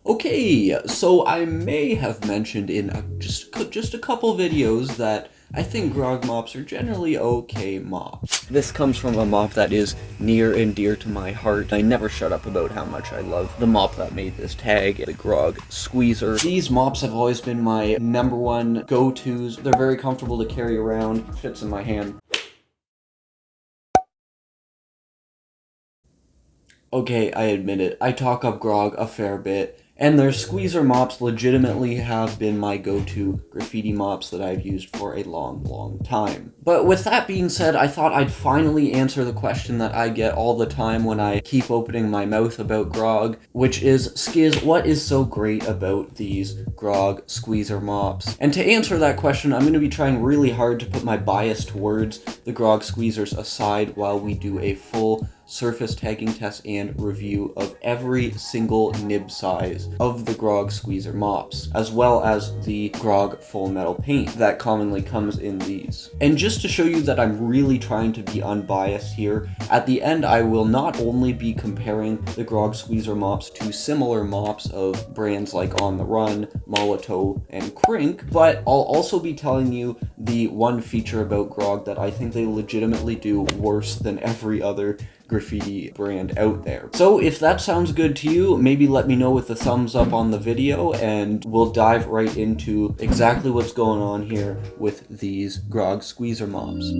Okay, so I may have mentioned in just a couple videos that I think Grog mops are generally okay mops. This comes from a mop that is near and dear to my heart. I never shut up about how much I love the mop that made this tag, the Grog Squeezer. These mops have always been my #1 go-tos. They're very comfortable to carry around, fits in my hand. Okay, I admit it, I talk up Grog a fair bit, and their squeezer mops legitimately have been my go-to graffiti mops that I've used for a long time. But with that being said, I thought I'd finally answer the question that I get all the time when I keep opening my mouth about Grog, which is, Sciz, what is so great about these Grog squeezer mops? And to answer that question, I'm going to be trying really hard to put my bias towards the Grog Squeezers aside while we do a full surface tagging test and review of every single nib size of the Grog Squeezer mops, as well as the Grog Full Metal Paint that commonly comes in these. And just to show you that I'm really trying to be unbiased here, at the end I will not only be comparing the Grog Squeezer mops to similar mops of brands like On the Run, Molotow, and Krink, but I'll also be telling you the one feature about Grog that I think they legitimately do worse than every other graffiti brand out there. So if that sounds good to you, maybe let me know with the thumbs up on the video and we'll dive right into exactly what's going on here with these Grog Squeezer mops.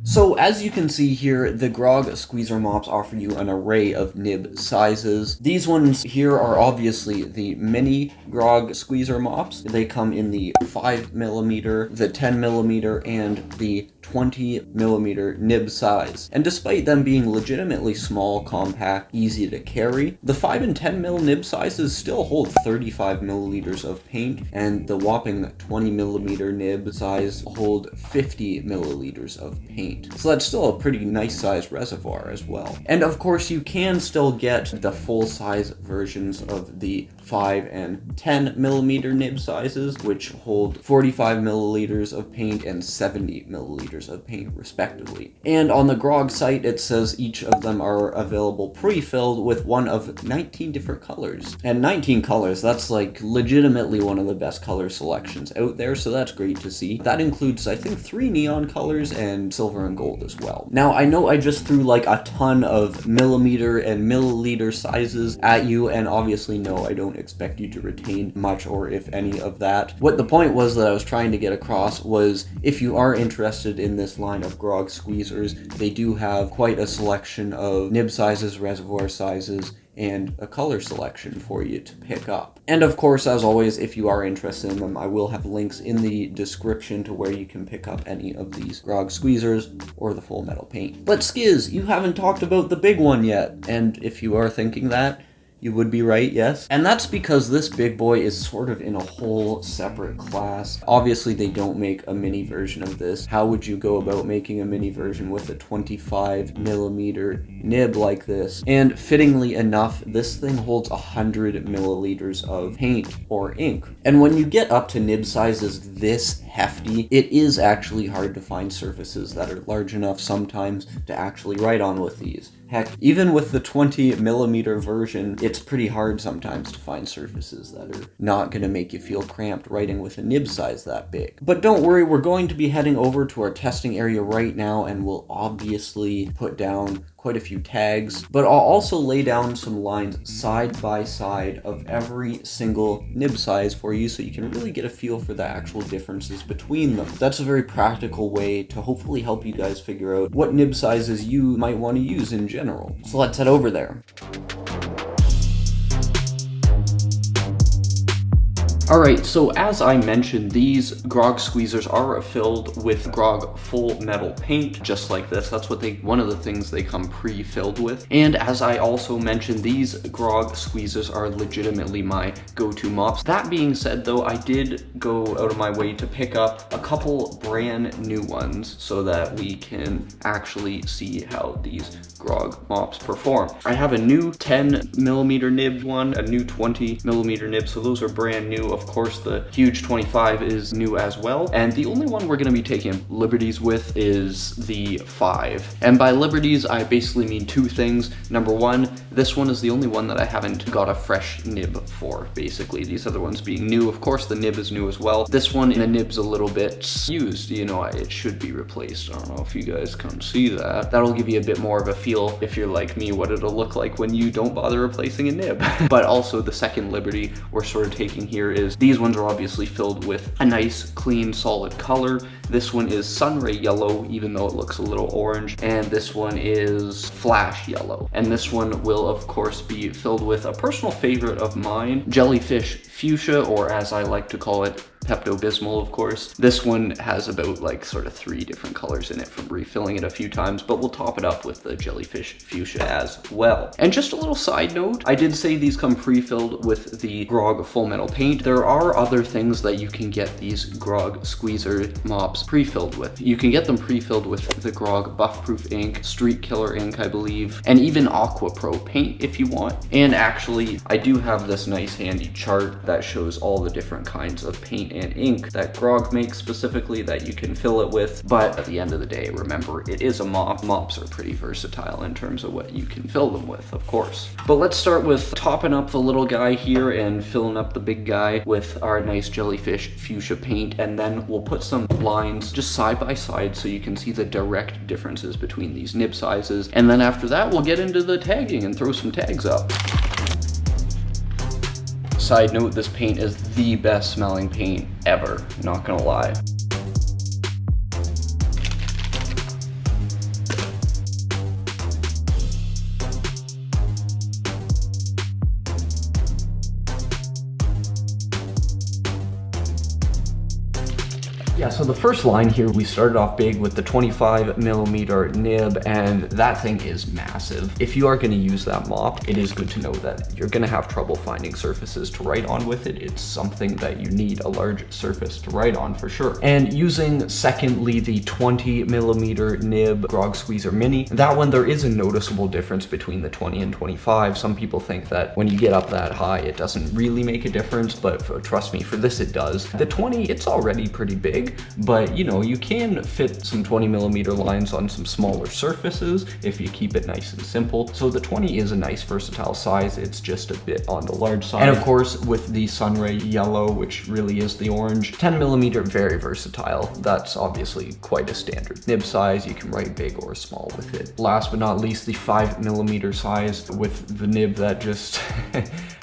So as you can see here, the Grog Squeezer mops offer you an array of nib sizes. These ones here are obviously the mini Grog Squeezer mops. They come in the 5mm, the 10mm, and the 20mm nib size. And despite them being legitimately small, compact, easy to carry, the 5 and 10mm nib sizes still hold 35ml of paint, and the whopping 20mm nib size hold 50ml of paint. So that's still a pretty nice size reservoir as well. And of course you can still get the full size versions of the 5 and 10mm nib sizes, which hold 45ml of paint and 70ml of paint respectively. And on the Grog site it says each of them are available pre-filled with one of 19 different colors. And 19 colors, that's like legitimately one of the best color selections out there, so that's great to see. That includes I think 3 neon colors and silver and gold as well. Now I know I just threw like a ton of millimeter and milliliter sizes at you, and obviously no, I don't expect you to retain much or if any of that. What the point was that I was trying to get across was, if you are interested in this line of Grog Squeezers, they do have quite a selection of nib sizes, reservoir sizes, and a color selection for you to pick up. And of course, as always, if you are interested in them, I will have links in the description to where you can pick up any of these Grog Squeezers or the Full Metal Paint. But Sciz, you haven't talked about the big one yet, and if you are thinking that, you would be right, yes? And that's because this big boy is sort of in a whole separate class. Obviously, they don't make a mini version of this. How would you go about making a mini version with a 25mm nib like this? And fittingly enough, this thing holds 100ml of paint or ink. And when you get up to nib sizes this hefty, it is actually hard to find surfaces that are large enough sometimes to actually write on with these. Heck, even with the 20mm version, it's pretty hard sometimes to find surfaces that are not going to make you feel cramped writing with a nib size that big. But don't worry, we're going to be heading over to our testing area right now, and we'll obviously put down quite a few tags, but I'll also lay down some lines side by side of every single nib size for you so you can really get a feel for the actual differences between them. That's a very practical way to hopefully help you guys figure out what nib sizes you might want to use in general. So let's head over there. Alright, so as I mentioned, these Grog Squeezers are filled with Grog Full Metal Paint, just like this. That's what one of the things they come pre-filled with. And as I also mentioned, these Grog Squeezers are legitimately my go-to mops. That being said though, I did go out of my way to pick up a couple brand new ones so that we can actually see how these Grog mops perform. I have a new 10mm nib one, a new 20mm nib, so those are brand new. of course the huge 25 is new as well. And the only one we're going to be taking liberties with is the 5. And by liberties, I basically mean two things. Number one, this one is the only one that I haven't got a fresh nib for, basically. These other ones being new. Of course, the nib is new as well. This one, the nib's a little bit used. You know, it should be replaced. I don't know if you guys can see that. That'll give you a bit more of a feel, if you're like me, what it'll look like when you don't bother replacing a nib. But also the second liberty we're sort of taking here is these ones are obviously filled with a nice, clean, solid color. This one is sunray yellow, even though it looks a little orange, and this one is flash yellow. And this one will, of course, be filled with a personal favorite of mine, jellyfish fuchsia, or as I like to call it, Pepto-Bismol, of course. This one has about like sort of 3 different colors in it from refilling it a few times, but we'll top it up with the jellyfish fuchsia as well. And just a little side note, I did say these come pre-filled with the Grog Full Metal Paint. There are other things that you can get these Grog Squeezer mops pre-filled with. You can get them pre-filled with the Grog Buff Proof ink, Street Killer ink, I believe, and even Aqua Pro paint if you want. And actually, I do have this nice handy chart that shows all the different kinds of paint and ink that Grog makes specifically that you can fill it with. But at the end of the day, remember, it is a mop. Mops are pretty versatile in terms of what you can fill them with, of course. But let's start with topping up the little guy here and filling up the big guy with our nice jellyfish fuchsia paint, and then we'll put some lines just side by side so you can see the direct differences between these nib sizes. And then after that, we'll get into the tagging and throw some tags up. Side note, this paint is the best smelling paint ever, not gonna lie. Yeah, so the first line here, we started off big with the 25mm nib, and that thing is massive. If you are going to use that mop, it is good to know that you're going to have trouble finding surfaces to write on with it. It's something that you need a large surface to write on for sure. And using, secondly, the 20mm nib Grog Squeezer Mini, that one, there is a noticeable difference between the 20 and 25. Some people think that when you get up that high, it doesn't really make a difference, but trust me, for this it does. The 20, it's already pretty big, but you know, you can fit some 20mm lines on some smaller surfaces if you keep it nice and simple. So the 20 is a nice versatile size. It's just a bit on the large side. And of course, with the sunray yellow, which really is the orange, 10mm, very versatile. That's obviously quite a standard nib size. You can write big or small with it. Last but not least, the 5mm size with the nib that just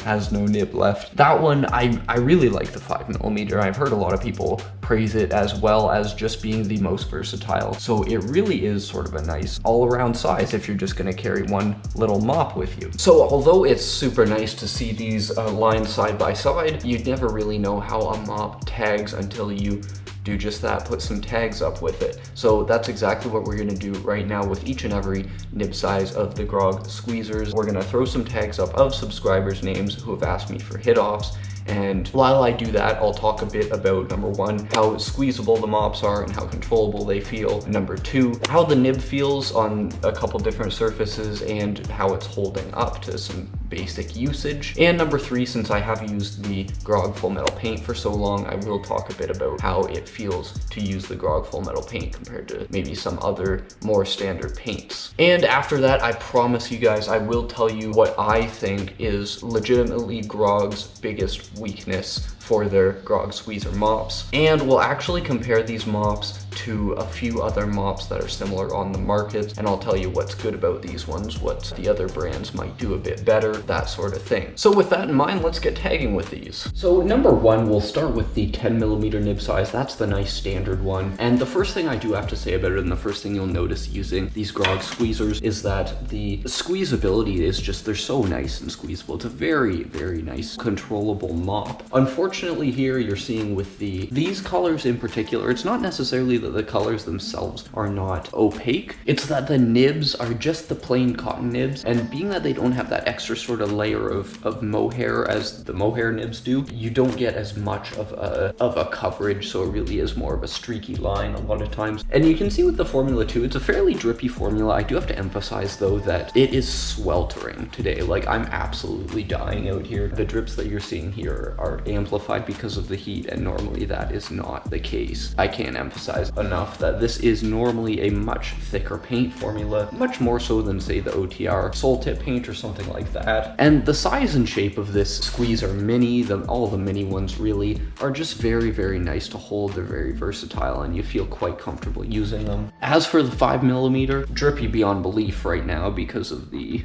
has no nib left. That one, I really like the 5mm. I've heard a lot of people praise it as well as just being the most versatile. So it really is sort of a nice all-around size if you're just gonna carry one little mop with you. So although it's super nice to see these lines side by side, you'd never really know how a mop tags until you do just that, put some tags up with it. So that's exactly what we're gonna do right now with each and every nib size of the Grog Squeezers. We're gonna throw some tags up of subscribers' names who have asked me for hit-offs. And while I do that, I'll talk a bit about, number one, how squeezable the mops are and how controllable they feel. Number two, how the nib feels on a couple different surfaces and how it's holding up to some basic usage. And number three, since I have used the Grog Full Metal Paint for so long, I will talk a bit about how it feels to use the Grog Full Metal Paint compared to maybe some other more standard paints. And after that, I promise you guys, I will tell you what I think is legitimately Grog's biggest weakness for their Grog Squeezer mops. And we'll actually compare these mops to a few other mops that are similar on the market, and I'll tell you what's good about these ones, what the other brands might do a bit better, that sort of thing. So with that in mind, let's get tagging with these. So number one, we'll start with the 10mm nib size. That's the nice standard one. And the first thing I do have to say about it, and the first thing you'll notice using these Grog Squeezers, is that the squeezability is just, they're so nice and squeezable. It's a very, very nice controllable mop. Unfortunately here, you're seeing with these colors in particular, it's not necessarily that the colors themselves are not opaque. It's that the nibs are just the plain cotton nibs, and being that they don't have that extra sort of layer of mohair as the mohair nibs do, you don't get as much of a coverage, so it really is more of a streaky line a lot of times. And you can see with the formula too, it's a fairly drippy formula. I do have to emphasize though that it is sweltering today. Like, I'm absolutely dying out here. The drips that you're seeing here are amplified because of the heat, and normally that is not the case. I can't emphasize enough that this is normally a much thicker paint formula, much more so than say the OTR Soul Tip paint or something like that. And the size and shape of this Squeezer Mini, all the mini ones really, are just very, very nice to hold. They're very versatile and you feel quite comfortable using them. As for the 5mm, drippy beyond belief right now because of the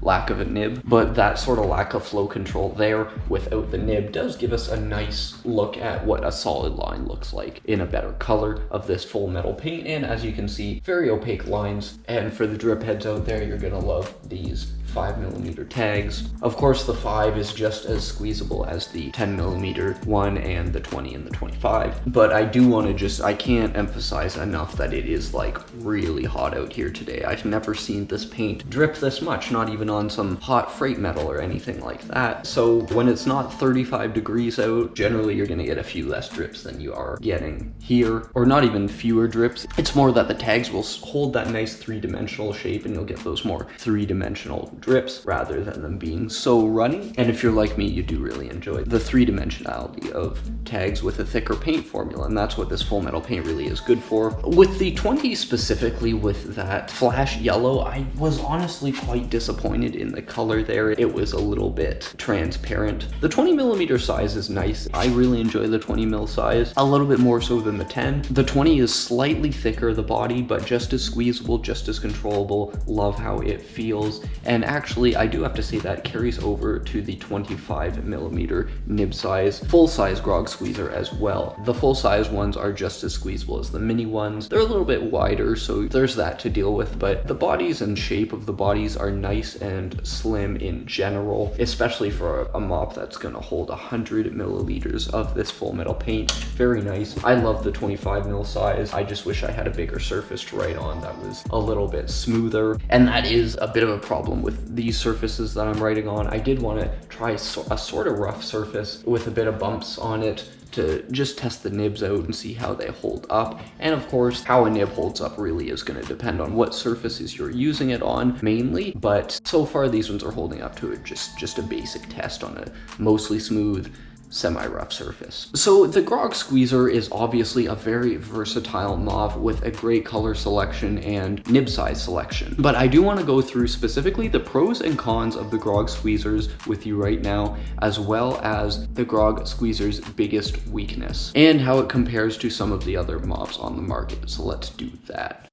lack of a nib, but that sort of lack of flow control there without the nib does give us a nice look at what a solid line looks like in a better color of this full metal paint. And as you can see, very opaque lines. And for the drip heads out there, you're gonna love these 5mm tags. Of course, the 5 is just as squeezable as the 10mm one and the 20 and the 25. But I do want to I can't emphasize enough that it is like really hot out here today. I've never seen this paint drip this much, not even on some hot freight metal or anything like that. So when it's not 35 degrees out, generally you're gonna get a few less drips than you are getting here, or not even fewer drips. It's more that the tags will hold that nice three-dimensional shape and you'll get those more three-dimensional drips rather than them being so runny. And if you're like me, you do really enjoy the three-dimensionality of tags with a thicker paint formula, and that's what this full metal paint really is good for. With the 20 specifically, with that flash yellow, I was honestly quite disappointed in the color there. It was a little bit transparent. The 20mm size is nice. I really enjoy the 20mm size, a little bit more so than the 10. The 20 is slightly thicker, the body, but just as squeezable, just as controllable. Love how it feels. And actually, I do have to say that carries over to the 25mm nib size, full-size Grog Squeezer as well. The full-size ones are just as squeezable as the mini ones. They're a little bit wider, so there's that to deal with, but the bodies and shape of the bodies are nice and slim in general, especially for a mop that's gonna hold 100ml of this full metal paint. Very nice. I love the 25mm size. I just wish I had a bigger surface to write on that was a little bit smoother, and that is a bit of a problem with these surfaces that I'm writing on. I did want to try a sort of rough surface with a bit of bumps on it to just test the nibs out and see how they hold up. And of course, how a nib holds up really is going to depend on what surfaces you're using it on mainly, but so far these ones are holding up to it, just a basic test on a mostly smooth, semi-rough surface. So the Grog Squeezer is obviously a very versatile mop with a great color selection and nib size selection. But I do want to go through specifically the pros and cons of the Grog Squeezers with you right now, as well as the Grog Squeezer's biggest weakness and how it compares to some of the other mops on the market. So let's do that.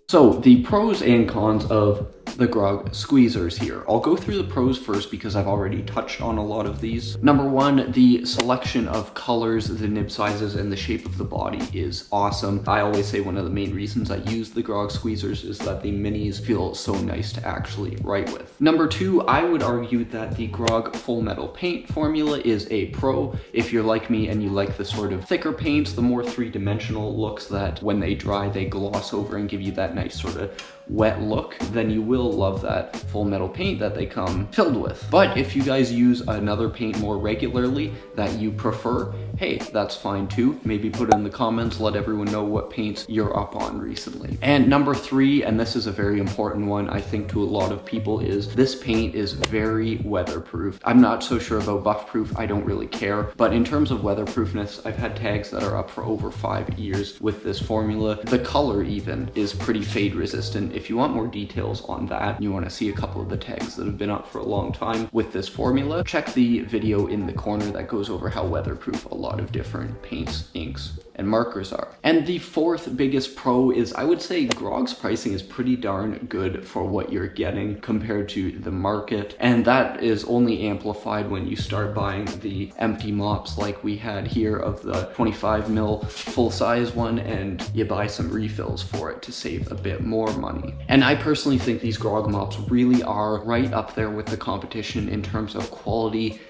So the pros and cons of the Grog Squeezers here. I'll go through the pros first because I've already touched on a lot of these. Number one, the selection of colors, the nib sizes, and the shape of the body is awesome. I always say one of the main reasons I use the Grog Squeezers is that the minis feel so nice to actually write with. Number two, I would argue that the Grog Full Metal Paint formula is a pro. If you're like me and you like the sort of thicker paints, the more three-dimensional looks that when they dry, they gloss over and give you that nice sort of wet look, then you will love that full metal paint that they come filled with. But if you guys use another paint more regularly that you prefer, hey, that's fine too. Maybe put it in the comments, let everyone know what paints you're up on recently. And number three, and this is a very important one I think to a lot of people, is this paint is very weatherproof. I'm not so sure about buff proof, I don't really care, but in terms of weatherproofness, I've had tags that are up for over 5 years with this formula. The color even is pretty fade resistant. If you want more details on that, you want to see a couple of the tags that have been up for a long time with this formula, check the video in the corner that goes over how weatherproof a lot of different paints, inks, and markers are. And the fourth biggest pro is, I would say Grog's pricing is pretty darn good for what you're getting compared to the market, and that is only amplified when you start buying the empty mops like we had here of the 25mm full size one, and you buy some refills for it to save a bit more money. And I personally think these Grog mops really are right up there with the competition in terms of quality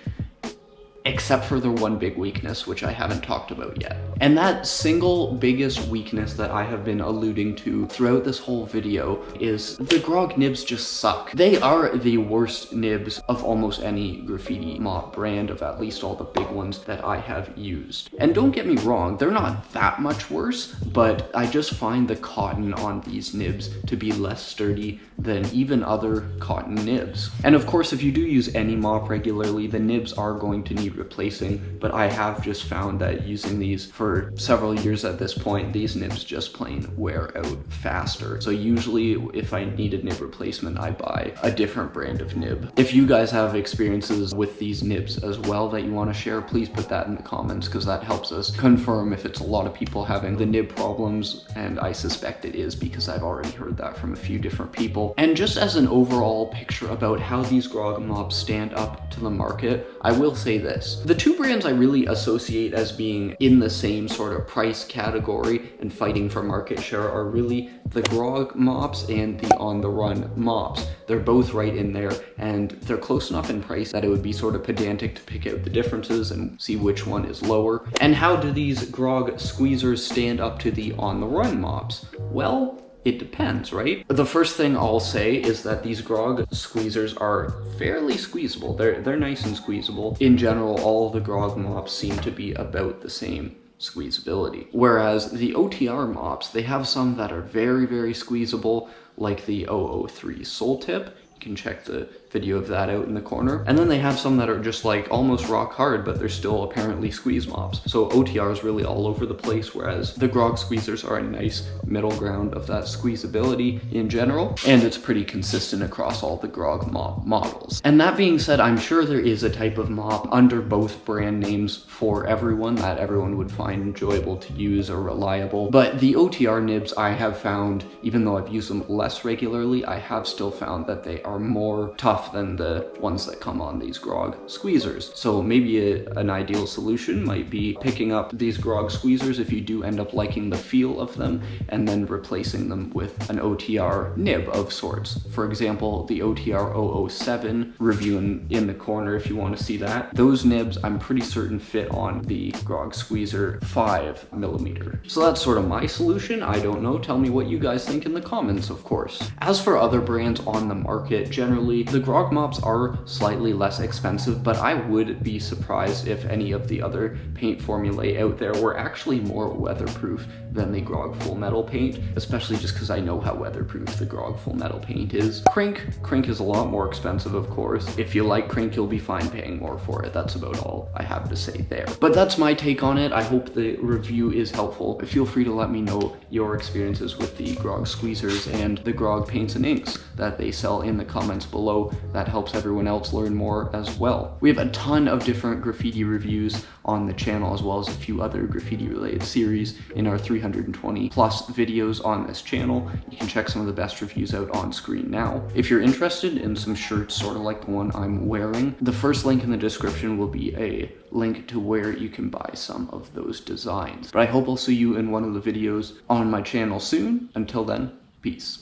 except for their one big weakness, which I haven't talked about yet. And that single biggest weakness that I have been alluding to throughout this whole video is the Grog nibs just suck. They are the worst nibs of almost any graffiti mop brand, of at least all the big ones that I have used. And don't get me wrong, they're not that much worse, but I just find the cotton on these nibs to be less sturdy than even other cotton nibs. And of course, if you do use any mop regularly, the nibs are going to need replacing, but I have just found that using these for several years at this point, these nibs just plain wear out faster. So usually if I need a nib replacement, I buy a different brand of nib. If you guys have experiences with these nibs as well that you want to share, please put that in the comments, because that helps us confirm if it's a lot of people having the nib problems, and I suspect it is because I've already heard that from a few different people. And just as an overall picture about how these Grog mops stand up to the market, I will say this. The two brands I really associate as being in the same sort of price category and fighting for market share are really the Grog mops and the On The Run mops. They're both right in there, and they're close enough in price that it would be sort of pedantic to pick out the differences and see which one is lower. And how do these Grog Squeezers stand up to the On The Run mops? Well, it depends, right? The first thing I'll say is that these Grog Squeezers are fairly squeezable. They're nice and squeezable. In general, all of the Grog mops seem to be about the same squeezability. Whereas the OTR mops, they have some that are very, very squeezable, like the 003 Soul Tip. You can check the video of that out in the corner. And then they have some that are just like almost rock hard, but they're still apparently squeeze mops. So OTR is really all over the place, whereas the Grog Squeezers are a nice middle ground of that squeezability in general. And it's pretty consistent across all the Grog mop models. And that being said, I'm sure there is a type of mop under both brand names for everyone that everyone would find enjoyable to use or reliable. But the OTR nibs I have found, even though I've used them less regularly, I have still found that they are more tough than the ones that come on these Grog Squeezers. So maybe an ideal solution might be picking up these Grog Squeezers if you do end up liking the feel of them, and then replacing them with an OTR nib of sorts. For example, the OTR 007 review in the corner if you want to see that. Those nibs I'm pretty certain fit on the Grog Squeezer 5mm. So that's sort of my solution. I don't know. Tell me what you guys think in the comments, of course. As for other brands on the market, generally the Grog mops are slightly less expensive, but I would be surprised if any of the other paint formulae out there were actually more weatherproof than the Grog Full Metal Paint, especially just because I know how weatherproof the Grog Full Metal Paint is. Krink is a lot more expensive, of course. If you like Krink, you'll be fine paying more for it. That's about all I have to say there. But that's my take on it. I hope the review is helpful. Feel free to let me know your experiences with the Grog Squeezers and the Grog paints and inks that they sell in the comments below. That helps everyone else learn more as well. We have a ton of different graffiti reviews on the channel, as well as a few other graffiti related series in our 320 plus videos on this channel. You can check some of the best reviews out on screen now. If you're interested in some shirts sort of like the one I'm wearing, the first link in the description will be a link to where you can buy some of those designs. But I hope I'll see you in one of the videos on my channel soon. Until then, peace.